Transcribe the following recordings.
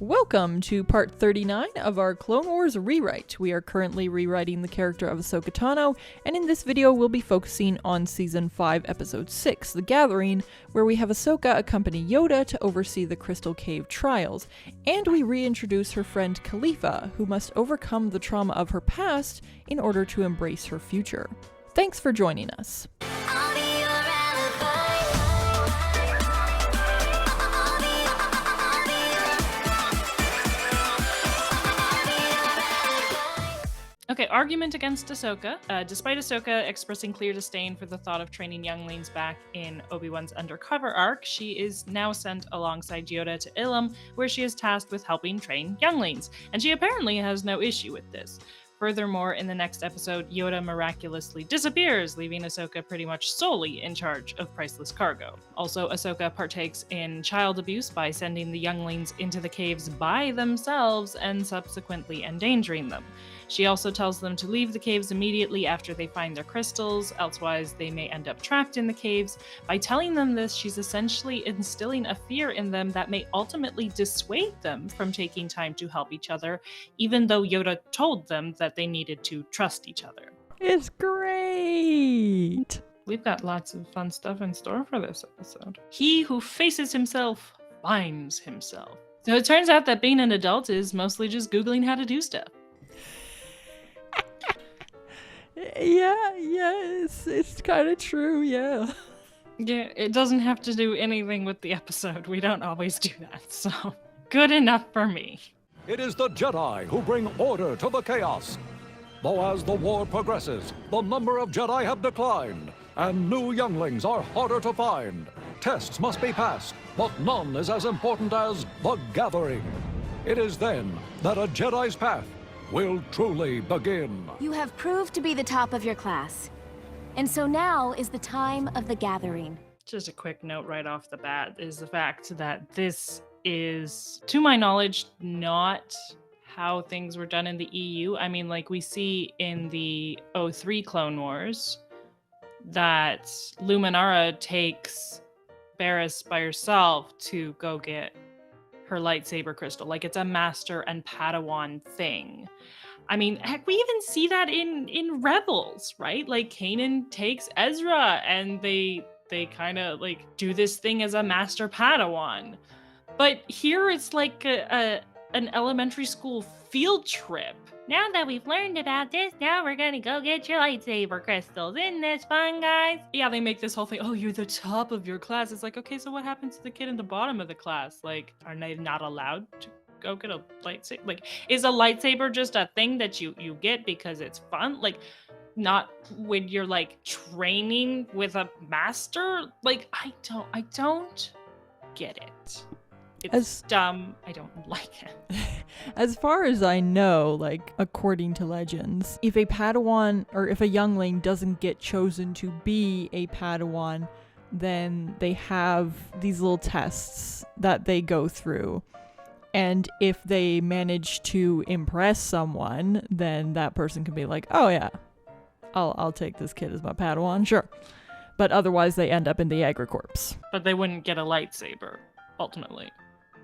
Welcome to part 39 of our Clone Wars rewrite. We are currently rewriting the character of Ahsoka Tano, and in this video we'll be focusing on Season 5, Episode 6, The Gathering, where we have Ahsoka accompany Yoda to oversee the Crystal Cave trials, and we reintroduce her friend Kalifa, who must overcome the trauma of her past in order to embrace her future. Thanks for joining us. Okay, argument against Ahsoka. Despite Ahsoka expressing clear disdain for the thought of training younglings back in Obi-Wan's undercover arc, she is now sent alongside Yoda to Ilum, where she is tasked with helping train younglings, and she apparently has no issue with this. Furthermore, in the next episode, Yoda miraculously disappears, leaving Ahsoka pretty much solely in charge of priceless cargo. Also, Ahsoka partakes in child abuse by sending the younglings into the caves by themselves and subsequently endangering them. She also tells them to leave the caves immediately after they find their crystals, elsewise they may end up trapped in the caves. By telling them this, she's essentially instilling a fear in them that may ultimately dissuade them from taking time to help each other, even though Yoda told them that they needed to trust each other. It's great! We've got lots of fun stuff in store for this episode. He who faces himself finds himself. So it turns out that being an adult is mostly just Googling how to do stuff. It's kind of true, yeah. Yeah, it doesn't have to do anything with the episode. We don't always do that, so good enough for me. It is the Jedi who bring order to the chaos. Though as the war progresses, the number of Jedi have declined, and new younglings are harder to find. Tests must be passed, but none is as important as the Gathering. It is then that a Jedi's path will truly begin. You have proved to be the top of your class. And so now is the time of the Gathering. Just a quick note right off the bat is the fact that this is, to my knowledge, not how things were done in the EU. I mean, like we see in the 03 Clone Wars that Luminara takes Barriss by herself to go get her lightsaber crystal. Like, it's a master and Padawan thing. I mean, heck, we even see that in Rebels, right? Like, Kanan takes Ezra and they kind of like do this thing as a master Padawan. But here it's like an elementary school field trip. Now that we've learned about this, now we're gonna go get your lightsaber crystals. Isn't this fun, guys? Yeah, they make this whole thing, oh, you're the top of your class. It's like, okay, so what happens to the kid in the bottom of the class? Like, are they not allowed to go get a lightsaber? Like, is a lightsaber just a thing that you get because it's fun? Like, not when you're like training with a master? Like, I don't get it. It's dumb. I don't like it. As far as I know, like, according to legends, if a Padawan or if a youngling doesn't get chosen to be a Padawan, then they have these little tests that they go through. And if they manage to impress someone, then that person can be like, oh yeah, I'll take this kid as my Padawan, sure. But otherwise they end up in the Agricorps. But they wouldn't get a lightsaber, ultimately.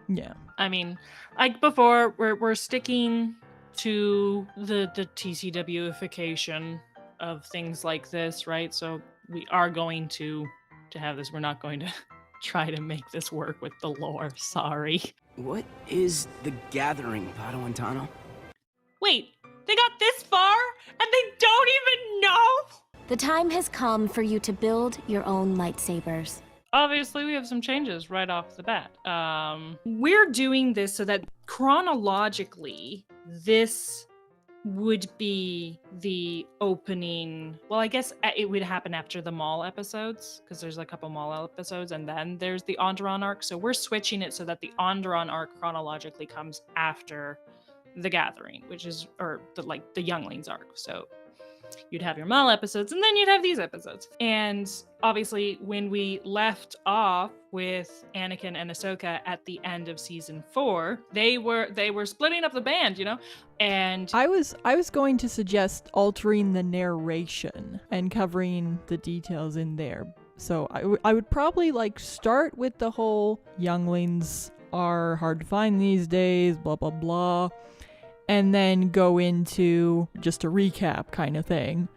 Yeah. I mean, like before, we're sticking to the TCW-ification of things like this, right? So we are going to have this. We're not going to try to make this work with the lore. Sorry. What is the Gathering, Padawan Tano? Wait, they got this far and they don't even know? The time has come for you to build your own lightsabers. Obviously, we have some changes right off the bat. We're doing this so that chronologically, this would be the opening. Well, I guess it would happen after the Maul episodes, because there's a couple Maul episodes, and then there's the Onderon arc. So we're switching it so that the Onderon arc chronologically comes after the Gathering, which is, or the Younglings arc. So you'd have your Maul episodes, and then you'd have these episodes. And obviously, when we left off with Anakin and Ahsoka at the end of season 4, they were splitting up the band, you know? And I was going to suggest altering the narration and covering the details in there. So I would probably like start with the whole younglings are hard to find these days, blah, blah, blah. And then go into just a recap kind of thing.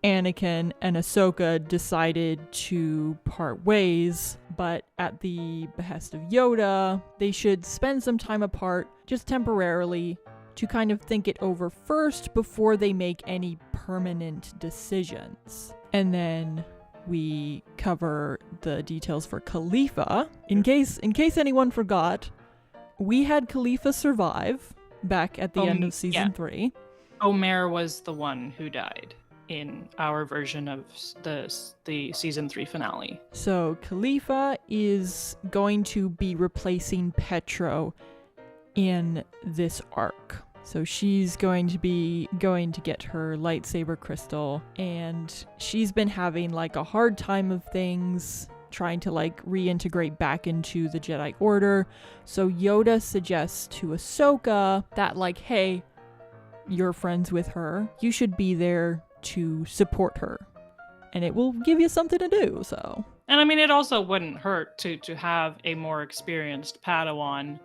Anakin and Ahsoka decided to part ways, but at the behest of Yoda, they should spend some time apart, just temporarily, to kind of think it over first before they make any permanent decisions. And then we cover the details for Kalifa. In case anyone forgot, we had Kalifa survive back at the end of season 3. Omer was the one who died in our version of the season 3 finale. So Kalifa is going to be replacing Petro in this arc. So she's going to get her lightsaber crystal, and she's been having like a hard time of things, trying to like reintegrate back into the Jedi Order. So Yoda suggests to Ahsoka that like, hey, you're friends with her, you should be there to support her, and it will give you something to do. So, and I mean, it also wouldn't hurt to have a more experienced Padawan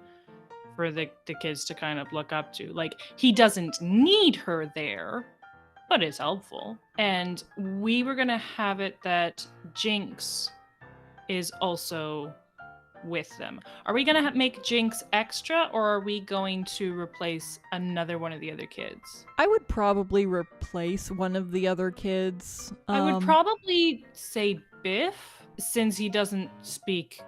for the kids to kind of look up to. Like, he doesn't need her there, but it's helpful. And we were gonna have it that Jinx is also with them. Are we gonna make Jinx extra, or are we going to replace another one of the other kids? I would probably replace one of the other kids. I would probably say Biff, since he doesn't speak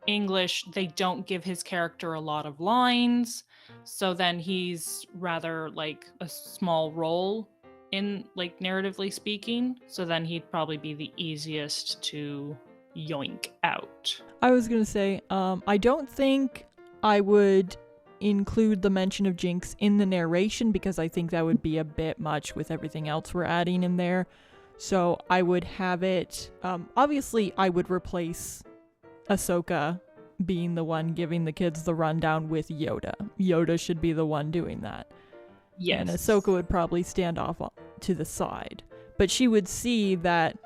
English. They don't give his character a lot of lines, so then he's rather like a small role in like narratively speaking, so then he'd probably be the easiest to yoink out. I was gonna say, I don't think I would include the mention of Jinx in the narration, because I think that would be a bit much with everything else we're adding in there. So I would have it, obviously I would replace Ahsoka being the one giving the kids the rundown with Yoda. Yoda should be the one doing that. Yes. And Ahsoka would probably stand off to the side. But she would see that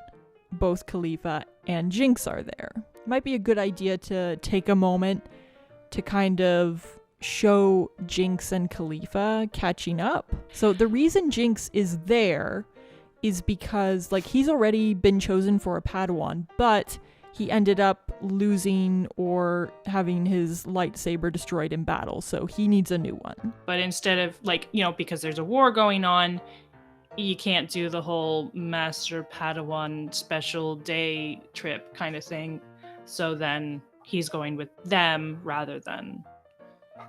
both Kalifa and Jinx are there. Might be a good idea to take a moment to kind of show Jinx and Kalifa catching up. So the reason Jinx is there is because like he's already been chosen for a Padawan, but he ended up losing or having his lightsaber destroyed in battle, so he needs a new one. But instead of like, you know, because there's a war going on, you can't do the whole Master Padawan special day trip kind of thing. So then he's going with them rather than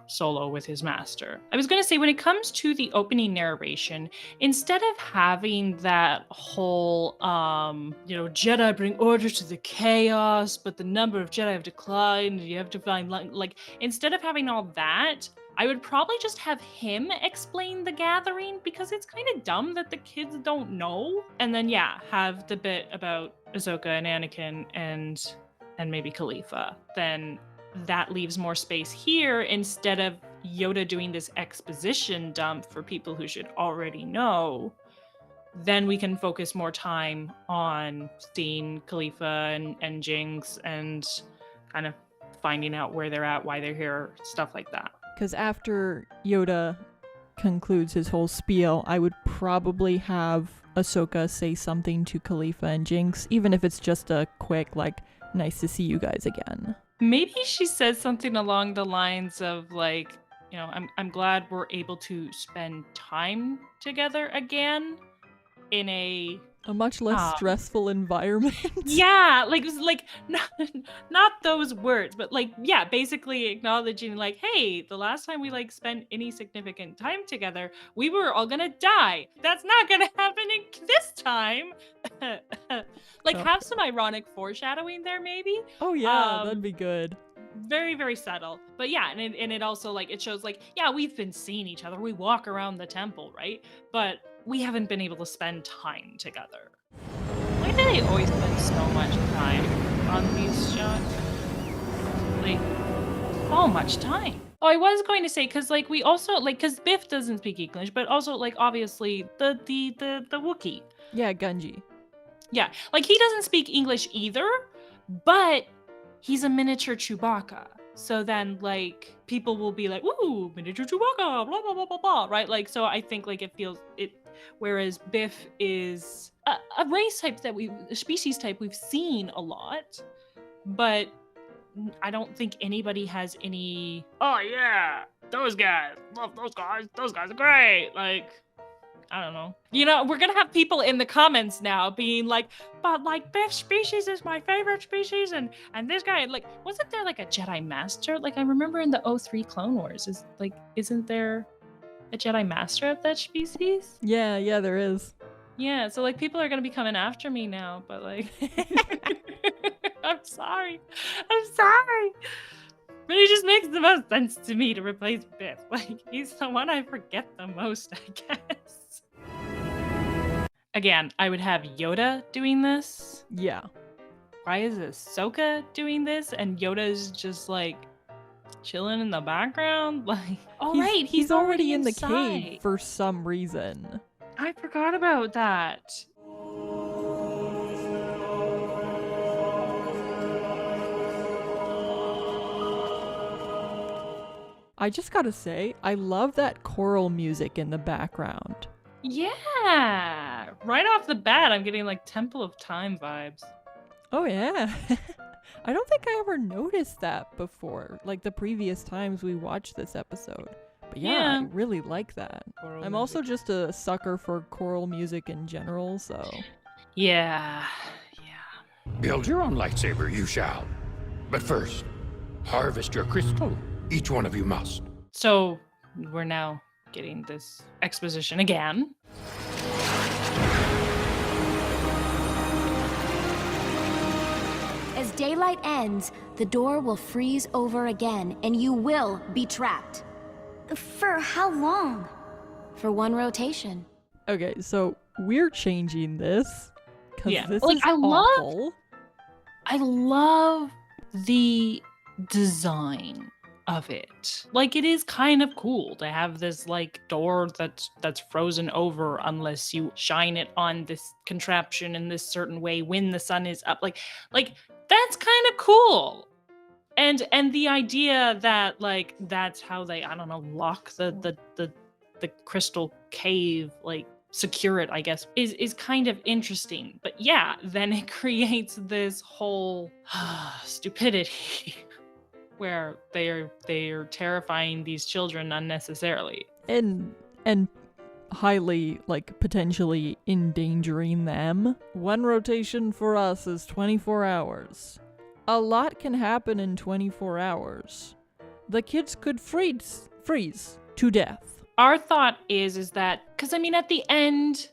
solo with his master. I was going to say, when it comes to the opening narration, instead of having that whole, Jedi bring order to the chaos, but the number of Jedi have declined, you have to find, like, instead of having all that, I would probably just have him explain the gathering, because it's kind of dumb that the kids don't know. And then, yeah, have the bit about Ahsoka and Anakin and maybe Kalifa. Then that leaves more space here, instead of Yoda doing this exposition dump for people who should already know. Then we can focus more time on seeing Kalifa and Jinx and kind of finding out where they're at, why they're here, stuff like that. Because after Yoda concludes his whole spiel, I would probably have Ahsoka say something to Kalifa and Jinx, even if it's just a quick, like, nice to see you guys again. Maybe she says something along the lines of like, you know, I'm glad we're able to spend time together again in a much less stressful environment. Yeah, like not those words, but like, yeah, basically acknowledging like, hey, the last time we like spent any significant time together, we were all gonna die. That's not gonna happen this time. Have some ironic foreshadowing there, maybe. Oh yeah, that'd be good. Very, very subtle. But yeah, and it also like, it shows like, yeah, we've been seeing each other. We walk around the temple, right? But we haven't been able to spend time together. Why do they always spend so much time on these shows? Like, so much time. Oh, I was going to say, because like we also like, because Biff doesn't speak English, but also like obviously the Wookiee. Yeah, Gunji. Yeah, like he doesn't speak English either, but he's a miniature Chewbacca. So then, like, people will be like, "Ooh, miniature Chewbacca," blah blah blah blah blah, right? Like, so I think like it feels it. Whereas Biff is a race type a species type we've seen a lot, but I don't think anybody has any. Oh yeah, those guys, love those guys. Those guys are great. Like, I don't know. You know, we're gonna have people in the comments now being like, but like Biff's species is my favorite species, and this guy, like, wasn't there like a Jedi Master? Like, I remember in the 03 Clone Wars, isn't there a Jedi Master of that species? Yeah, there is. Yeah, so like people are gonna be coming after me now, but like, I'm sorry, but it just makes the most sense to me to replace Biff. Like, he's the one I forget the most, I guess. Again, I would have Yoda doing this. Yeah. Why is Ahsoka doing this and Yoda's just like chilling in the background? Like, oh right, he's already in the inside. cave for some reason. I forgot about that. I just gotta say, I love that choral music in the background. Yeah, right off the bat, I'm getting like Temple of Time vibes. Oh yeah. I don't think I ever noticed that before, like the previous times we watched this episode. But yeah, I really like that. Choral I'm music. also just a sucker for choral music in general, so. Yeah. Build your own lightsaber, you shall. But first, harvest your crystal. Each one of you must. So we're now getting this exposition again. As daylight ends, the door will freeze over again, and you will be trapped. For how long? For one rotation. Okay, so we're changing this. Because this like, is I awful. love the design of it. Like, it is kind of cool to have this like door that's frozen over unless you shine it on this contraption in this certain way when the sun is up. Like that's kind of cool. And the idea that like that's how they, I don't know, lock the crystal cave, like secure it, I guess, is kind of interesting. But yeah, then it creates this whole stupidity where they're terrifying these children unnecessarily. And highly, like, potentially endangering them. One rotation for us is 24 hours. A lot can happen in 24 hours. The kids could freeze to death. Our thought is that, because I mean, at the end,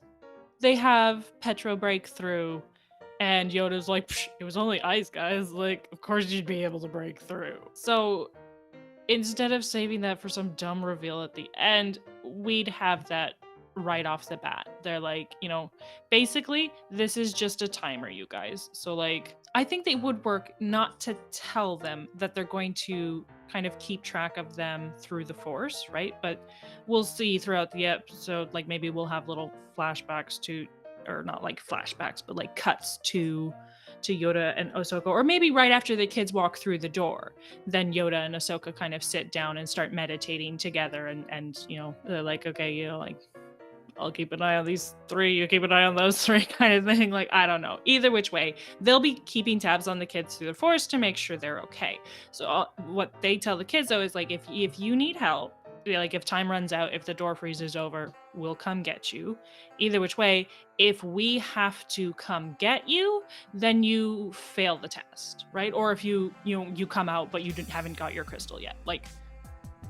they have Petro breakthrough, and Yoda's like, it was only ice, guys. Like, of course you'd be able to break through. So instead of saving that for some dumb reveal at the end, we'd have that right off the bat. They're like, you know, basically, this is just a timer, you guys. So, like, I think they would work not to tell them that they're going to kind of keep track of them through the Force, right? But we'll see throughout the episode, like, maybe we'll have little flashbacks to, or not like flashbacks, but like cuts to Yoda and Ahsoka, or maybe right after the kids walk through the door, then Yoda and Ahsoka kind of sit down and start meditating together, and you know, they're like, okay, you know, like, I'll keep an eye on these three, you keep an eye on those three, kind of thing. Like, I don't know. Either which way, they'll be keeping tabs on the kids through the Force to make sure they're okay. So what they tell the kids, though, is like, if you need help, like if time runs out, if the door freezes over, we'll come get you. Either which way, if we have to come get you, then you fail the test, right? Or if you come out but you haven't got your crystal yet. Like,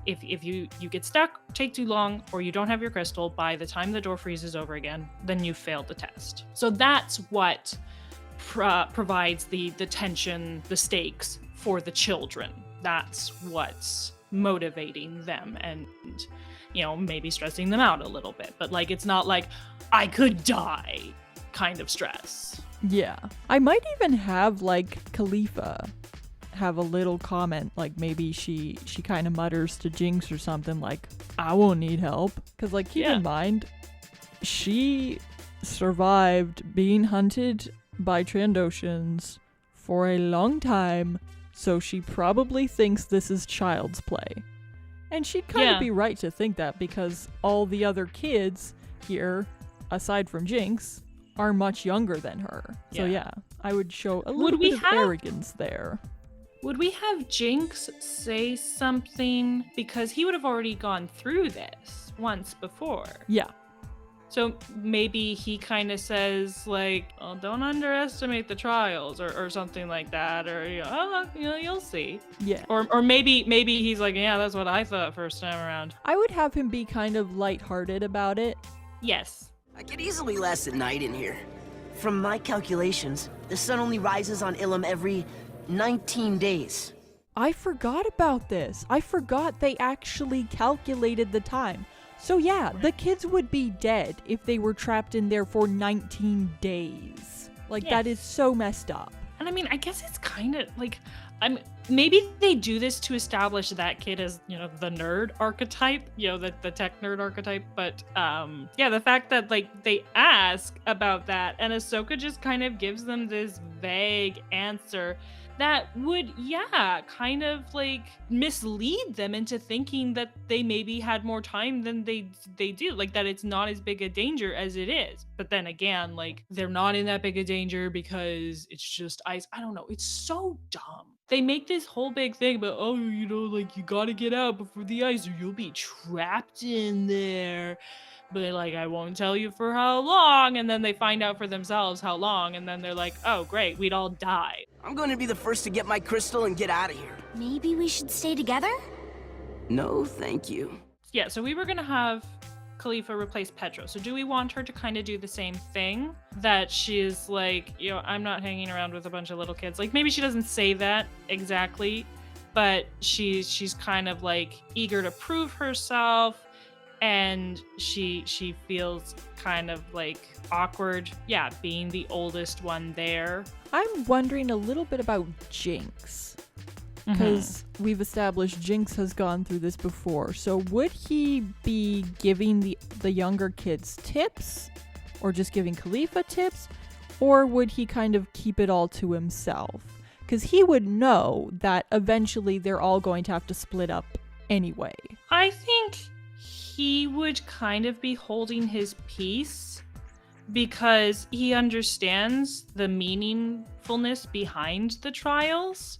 if you get stuck, take too long, or you don't have your crystal by the time the door freezes over again, then you failed the test. So that's what provides the tension, the stakes for the children. That's what's motivating them and, you know, maybe stressing them out a little bit. But like, it's not like I could die kind of stress. Yeah. I might even have like Kalifa have a little comment, like maybe she kind of mutters to Jinx or something like, I won't need help. Because like, keep in mind, she survived being hunted by Trandoshans for a long time. So she probably thinks this is child's play. And she'd kind of be right to think that because all the other kids here, aside from Jinx, are much younger than her. So yeah, I would show a little bit of arrogance there. Would we have Jinx say something? Because he would have already gone through this once before. Yeah. So maybe he kind of says like, oh, don't underestimate the trials or something like that. Or, you'll see. Yeah. Or maybe he's like, yeah, that's what I thought first time around. I would have him be kind of lighthearted about it. Yes. I could easily last a night in here. From my calculations, the sun only rises on Ilum every 19 days. I forgot about this. I forgot they actually calculated the time. So yeah, the kids would be dead if they were trapped in there for 19 days. Like, that is so messed up. And I mean, I guess it's kind of like, maybe they do this to establish that kid as, the nerd archetype, the tech nerd archetype. But the fact that like they ask about that and Ahsoka just kind of gives them this vague answer that would, kind of like mislead them into thinking that they maybe had more time than they do. Like that it's not as big a danger as it is. But then again, like they're not in that big a danger because it's just ice. I don't know. It's so dumb. They make this whole big thing about, like you gotta get out before the ice or you'll be trapped in there. But like, I won't tell you for how long. And then they find out for themselves how long. And then they're like, oh, great, we'd all die. I'm going to be the first to get my crystal and get out of here. Maybe we should stay together? No, thank you. Yeah, so we were going to have Kalifa replace Petro. So do we want her to kind of do the same thing? That she's like, I'm not hanging around with a bunch of little kids. Like maybe she doesn't say that exactly, but she's kind of like eager to prove herself. And she feels kind of like awkward, being the oldest one there. I'm wondering a little bit about Jinx. Because we've established Jinx has gone through this before. So would he be giving the younger kids tips? Or just giving Kalifa tips? Or would he kind of keep it all to himself? Because he would know that eventually they're all going to have to split up anyway. I think he would kind of be holding his peace because he understands the meaningfulness behind the trials.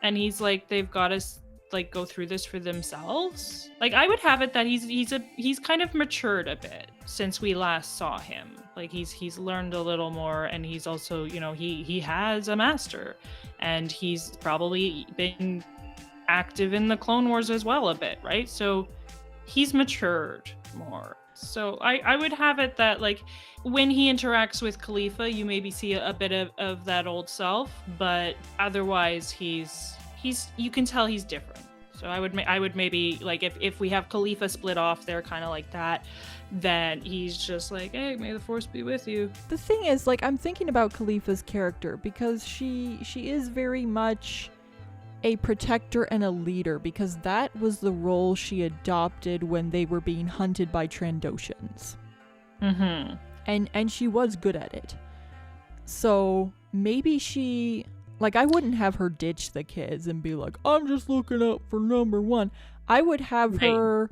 And he's like, they've got to like go through this for themselves. Like I would have it that he's kind of matured a bit since we last saw him. Like he's learned a little more, and he's also, he has a master, and he's probably been active in the Clone Wars as well a bit, right? So he's matured more. So I would have it that like when he interacts with Kalifa, you maybe see a bit of that old self, but otherwise he's you can tell he's different. So I would maybe like if we have Kalifa split off, they're kind of like that, then he's just like, hey, may the force be with you. The thing is, like, I'm thinking about Kalifa's character because she is very much a protector and a leader, because that was the role she adopted when they were being hunted by Trandoshans. And she was good at it. So maybe she, like, I wouldn't have her ditch the kids and be like, I'm just looking out for number one. I would have her,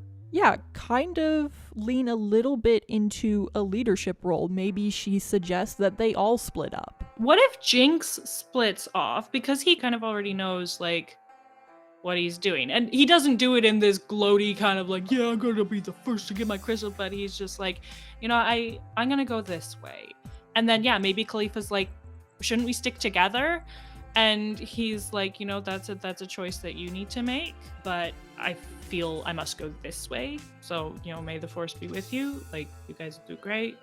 kind of lean a little bit into a leadership role. Maybe she suggests that they all split up. What if Jinx splits off? Because he kind of already knows, like, what he's doing. And he doesn't do it in this gloaty kind of like, I'm going to be the first to get my crystal, but he's just like, I'm going to go this way. And then, maybe Kalifa's like, shouldn't we stick together? And he's like, that's a choice that you need to make, but I feel I must go this way. So, may the force be with you. Like, you guys do great.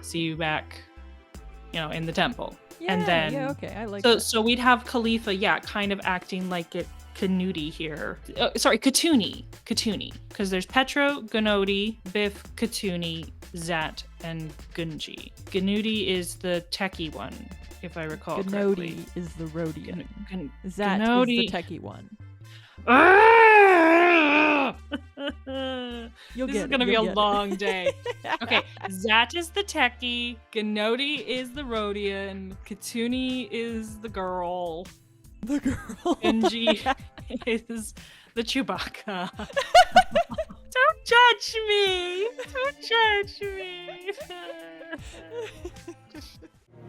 See you back, in the temple. And then, okay, I like that. So we'd have Kalifa, kind of acting like it Canudi here. Katuni, because there's Petro, Ganodi, Biff, Katuni, Zat, and Gunji. Ganudi is the techie one, if I recall correctly. Ganodi is the Rhodian. Zat Ganodi is the techie one. This is going to be a long day. Okay, Zat is the techie, Ganodi is the Rhodian, Katuni is the girl. The girl. Benji is the Chewbacca. Don't judge me. Don't judge me.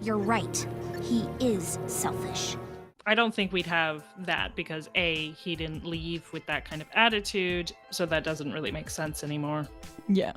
You're right. He is selfish. I don't think we'd have that because A, he didn't leave with that kind of attitude, so that doesn't really make sense anymore. Yeah.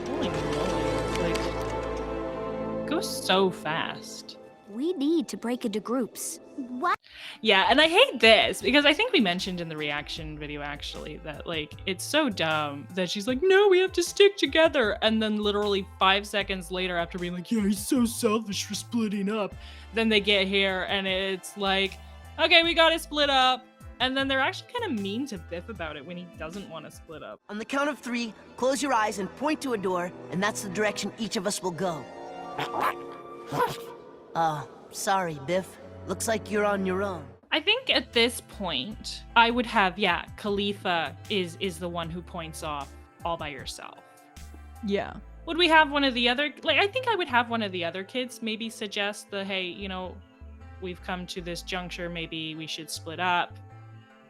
Holy moly. Like, goes so fast. We need to break into groups. What? Yeah, and I hate this because I think we mentioned in the reaction video actually that like it's so dumb that she's like, no, we have to stick together. And then literally 5 seconds later after being like, yeah, he's so selfish for splitting up. Then they get here and it's like, okay, we gotta split up. And then they're actually kind of mean to Biff about it when he doesn't want to split up. On the count of 3, close your eyes and point to a door, and that's the direction each of us will go. Sorry, Biff. Looks like you're on your own. I think at this point, I would have, Kalifa is the one who points off all by yourself. Yeah. Would we have one of the other, like, I think I would have one of the other kids maybe suggest hey, you know, we've come to this juncture, maybe we should split up.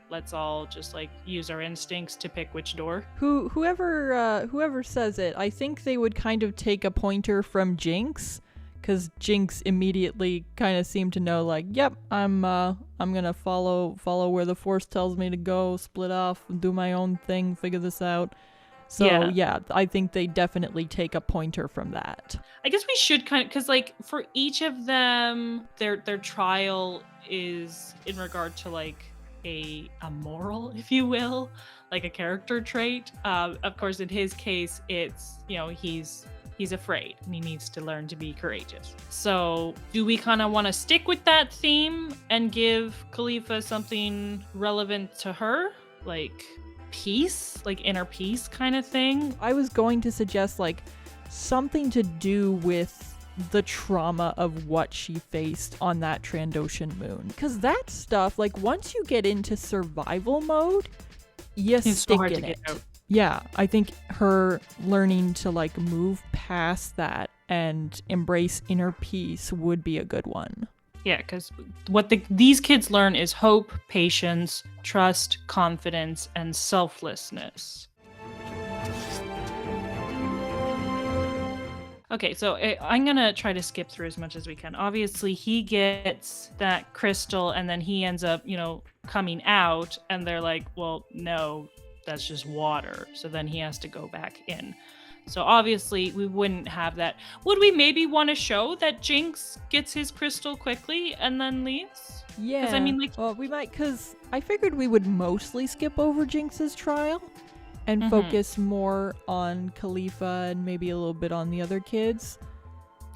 Let's all just like use our instincts to pick which door. Whoever says it, I think they would kind of take a pointer from Jinx. Because Jinx immediately kind of seemed to know, like, yep, I'm gonna follow where the Force tells me to go, split off, do my own thing, figure this out. So yeah, I think they definitely take a pointer from that. I guess we should kind of, because like for each of them, their trial is in regard to like a moral, if you will, like a character trait. Of course, in his case, it's, you know, he's afraid and he needs to learn to be courageous. So do we kind of want to stick with that theme and give Kalifa something relevant to her? Like peace, like inner peace kind of thing? I was going to suggest like something to do with the trauma of what she faced on that Trandoshan moon. Because that stuff, like once you get into survival mode, you stick in it. Yeah, I think her learning to like move past that and embrace inner peace would be a good one. Yeah, because what these kids learn is hope, patience, trust, confidence, and selflessness. Okay, so I'm going to try to skip through as much as we can. Obviously, he gets that crystal and then he ends up, you know, coming out and they're like, well, no, that's just water. So then he has to go back in. So obviously we wouldn't have that. Would we maybe want to show that Jinx gets his crystal quickly and then leaves? Yeah. Because I mean, like, well, we might, because I figured we would mostly skip over Jinx's trial and focus more on Kalifa and maybe a little bit on the other kids.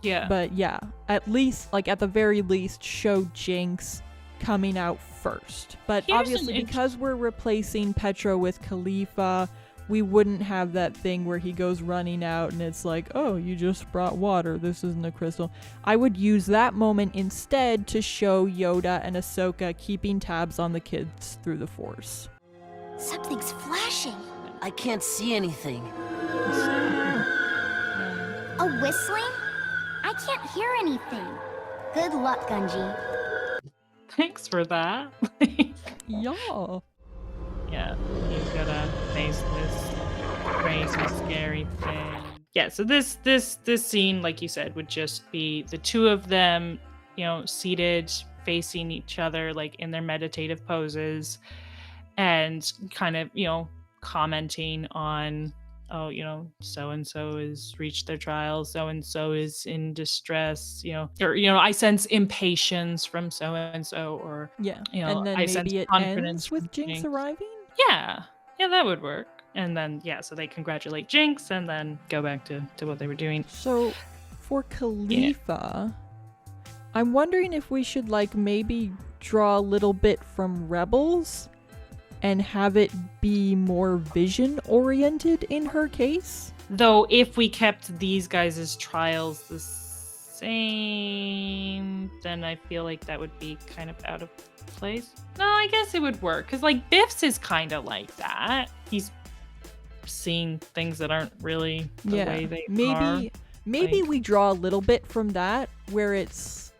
Yeah. But yeah, at least, like at the very least, show Jinx coming out first. But obviously because we're replacing Petra with Kalifa, we wouldn't have that thing where he goes running out and it's like, oh, you just brought water, this isn't a crystal. I would use that moment instead to show Yoda and Ahsoka keeping tabs on the kids through the Force. Something's flashing. I can't see anything. A whistling? I can't hear anything. Good luck, Gunji. Thanks for that. Yeah. Yeah, he's gotta face this crazy, scary thing. Yeah, so this scene, like you said, would just be the two of them, you know, seated, facing each other, like in their meditative poses, and kind of, you know, commenting on, oh, you know, so-and-so has reached their trial, so-and-so is in distress, you know, or, you know, I sense impatience from so-and-so, or, Yeah, you know, and then I sense maybe it confidence ends with from Jinx arriving? Yeah, that would work. And then, yeah, so they congratulate Jinx and then go back to what they were doing. So, for Kalifa, I'm wondering if we should, like, maybe draw a little bit from Rebels and have it be more vision-oriented in her case? Though, if we kept these guys' trials the same, then I feel like that would be kind of out of place. No, I guess it would work, because, like, Biff's is kind of like that. He's seeing things that aren't really the way they are. Maybe we draw a little bit from that, where it's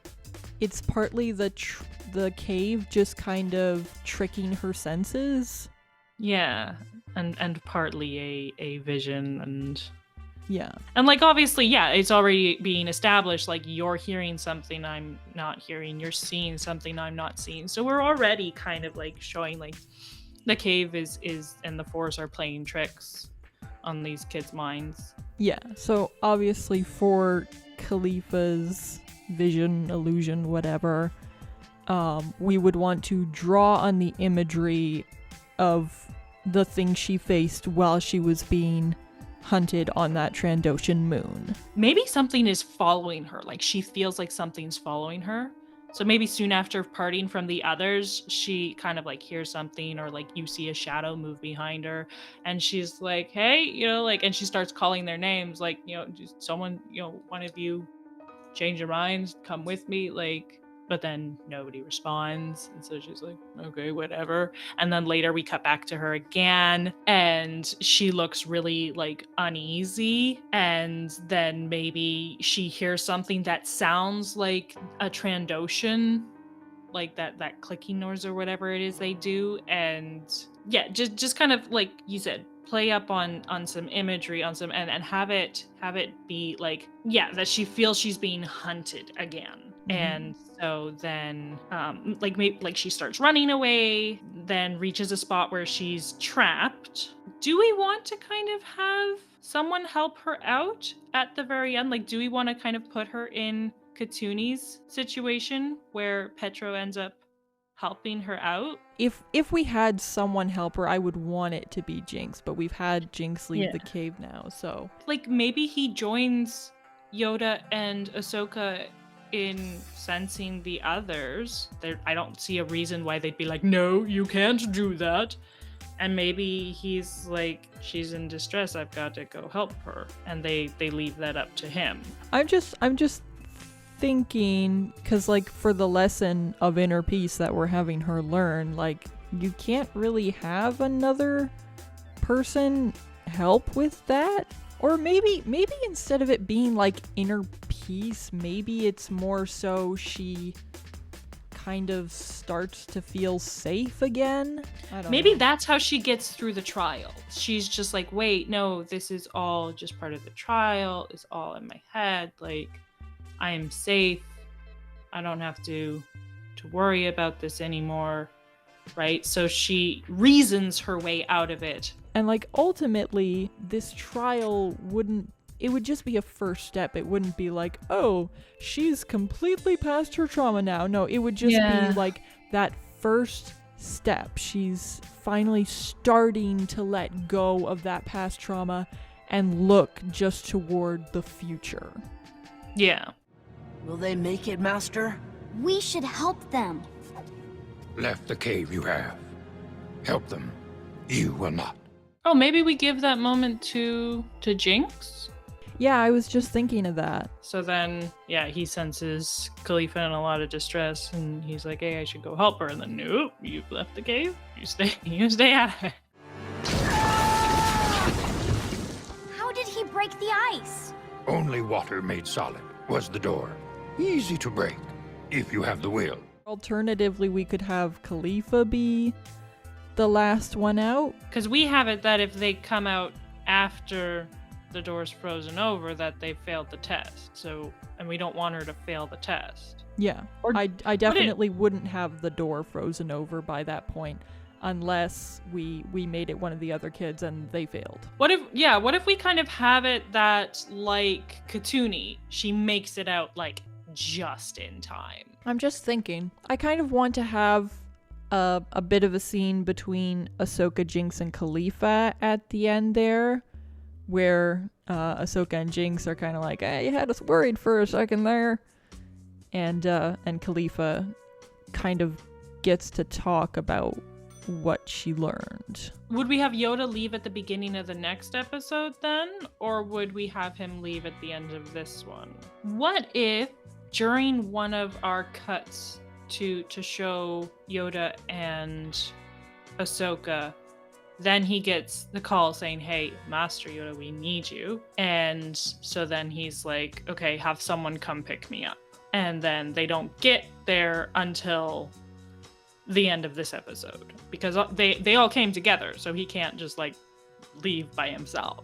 it's partly the cave just kind of tricking her senses. Yeah, and partly a vision Yeah. And like obviously, yeah, it's already being established, like you're hearing something I'm not hearing, you're seeing something I'm not seeing. So we're already kind of like showing like the cave is and the Force are playing tricks on these kids' minds. Yeah. So obviously for Kalifa's vision, illusion, whatever, we would want to draw on the imagery of the thing she faced while she was being hunted on that Trandoshan moon. Maybe something is following her, like she feels like something's following her. So maybe soon after parting from the others, she kind of like hears something, or like you see a shadow move behind her and she's like, hey, like, and she starts calling their names, like, just someone, one of you change your minds, come with me, like, but then nobody responds. And so she's like, okay, whatever. And then later we cut back to her again and she looks really like uneasy. And then maybe she hears something that sounds like a Trandoshan, like that clicking noise or whatever it is they do. And yeah, just kind of like you said, play up on some imagery, on some and have it be like, yeah, that she feels she's being hunted again. And so then like maybe like she starts running away, then reaches a spot where she's trapped. Do we want to kind of have someone help her out at the very end? Like, do we want to kind of put her in Katuni's situation where Petro ends up helping her out? If we had someone help her, I would want it to be Jinx, but we've had Jinx leave the cave now, so like maybe he joins Yoda and Ahsoka in sensing the others. I don't see a reason why they'd be like, no, you can't do that. And maybe he's like, she's in distress, I've got to go help her, and they leave that up to him. I'm just thinking, because like for the lesson of inner peace that we're having her learn, like you can't really have another person help with that. Or maybe instead of it being like inner peace, maybe it's more so she kind of starts to feel safe again. I don't Maybe know. that's how she gets through the trial. She's just like, wait, no, this is all just part of the trial. It's all in my head. Like, I am safe. I don't have to worry about this anymore. Right? So she reasons her way out of it. And like ultimately, this trial it would just be a first step. It wouldn't be like, oh, she's completely past her trauma now. No, it would just be like that first step. She's finally starting to let go of that past trauma and look just toward the future. Yeah. Will they make it, Master? We should help them. Left the cave you have. Help them. You will not. Oh, maybe we give that moment to Jinx? Yeah, I was just thinking of that. So then, yeah, he senses Kalifa in a lot of distress, and he's like, hey, I should go help her. And then, nope, you've left the cave. You stay out of it. How did he break the ice? Only water made solid was the door. Easy to break, if you have the will. Alternatively, we could have Kalifa be the last one out. Because we have it that if they come out after the door's frozen over, that they failed the test. So, and we don't want her to fail the test. Yeah, Or I definitely wouldn't have the door frozen over by that point unless we made it one of the other kids and they failed. What if we kind of have it that, like Katuni, she makes it out like just in time? I'm just thinking. I kind of want to have a bit of a scene between Ahsoka, Jinx, and Kalifa at the end there, where Ahsoka and Jinx are kind of like, hey, you had us worried for a second there. And Kalifa kind of gets to talk about what she learned. Would we have Yoda leave at the beginning of the next episode then? Or would we have him leave at the end of this one? What if during one of our cuts to show Yoda and Ahsoka, then he gets the call saying, hey, Master Yoda, we need you. And so then he's like, okay, have someone come pick me up. And then they don't get there until the end of this episode because they all came together, so he can't just like leave by himself.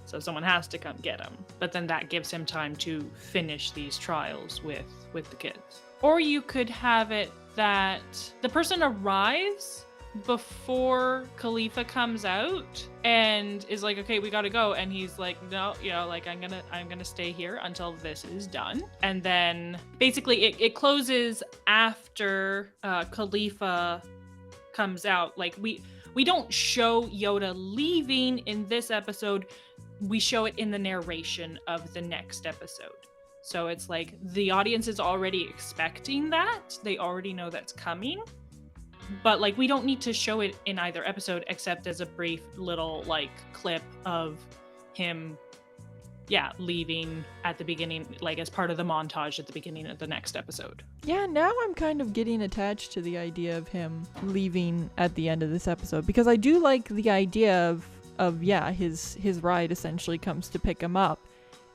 So someone has to come get him. But then that gives him time to finish these trials with the kids. Or you could have it that the person arrives before Kalifa comes out and is like, okay, we gotta go, and he's like, no, like I'm gonna stay here until this is done. And then basically it closes after Kalifa comes out. Like we don't show Yoda leaving in this episode, we show it in the narration of the next episode. So it's like the audience is already expecting that, they already know that's coming. But like we don't need to show it in either episode except as a brief little like clip of him leaving at the beginning, like as part of the montage at the beginning of the next episode. Yeah, now I'm kind of getting attached to the idea of him leaving at the end of this episode, because I do like the idea of his ride essentially comes to pick him up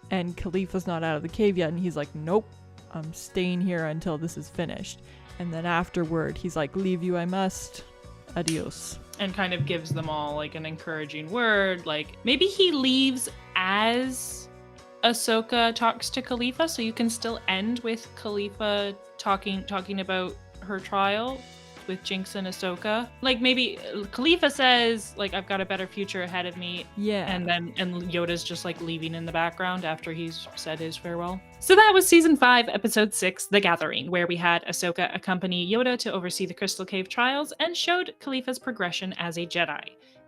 and Kalifa's not out of the cave yet and he's like, nope, I'm staying here until this is finished. And then afterward, he's like, leave you I must. Adios. And kind of gives them all like an encouraging word. Like maybe he leaves as Ahsoka talks to Kalifa, so you can still end with Kalifa talking about her trial with Jinx and Ahsoka. Like maybe Kalifa says, like, I've got a better future ahead of me. Yeah. And Yoda's just like leaving in the background after he's said his farewell. So that was season 5, episode 6, The Gathering, where we had Ahsoka accompany Yoda to oversee the Crystal Cave trials and showed Kalifa's progression as a Jedi.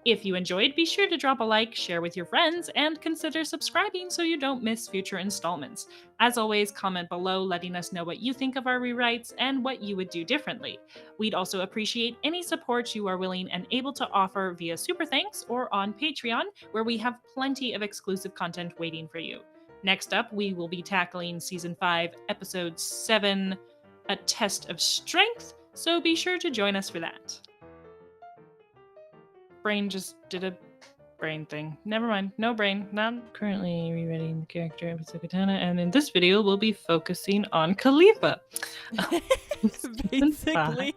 If you enjoyed, be sure to drop a like, share with your friends, and consider subscribing so you don't miss future installments. As always, comment below letting us know what you think of our rewrites and what you would do differently. We'd also appreciate any support you are willing and able to offer via Super Thanks or on Patreon, where we have plenty of exclusive content waiting for you. Next up, we will be tackling Season 5, Episode 7, A Test of Strength, so be sure to join us for that. Brain just did a brain thing. Never mind. No brain. Not currently rewriting the character of Ahsoka Tano, and in this video we'll be focusing on Kalifa. Basically.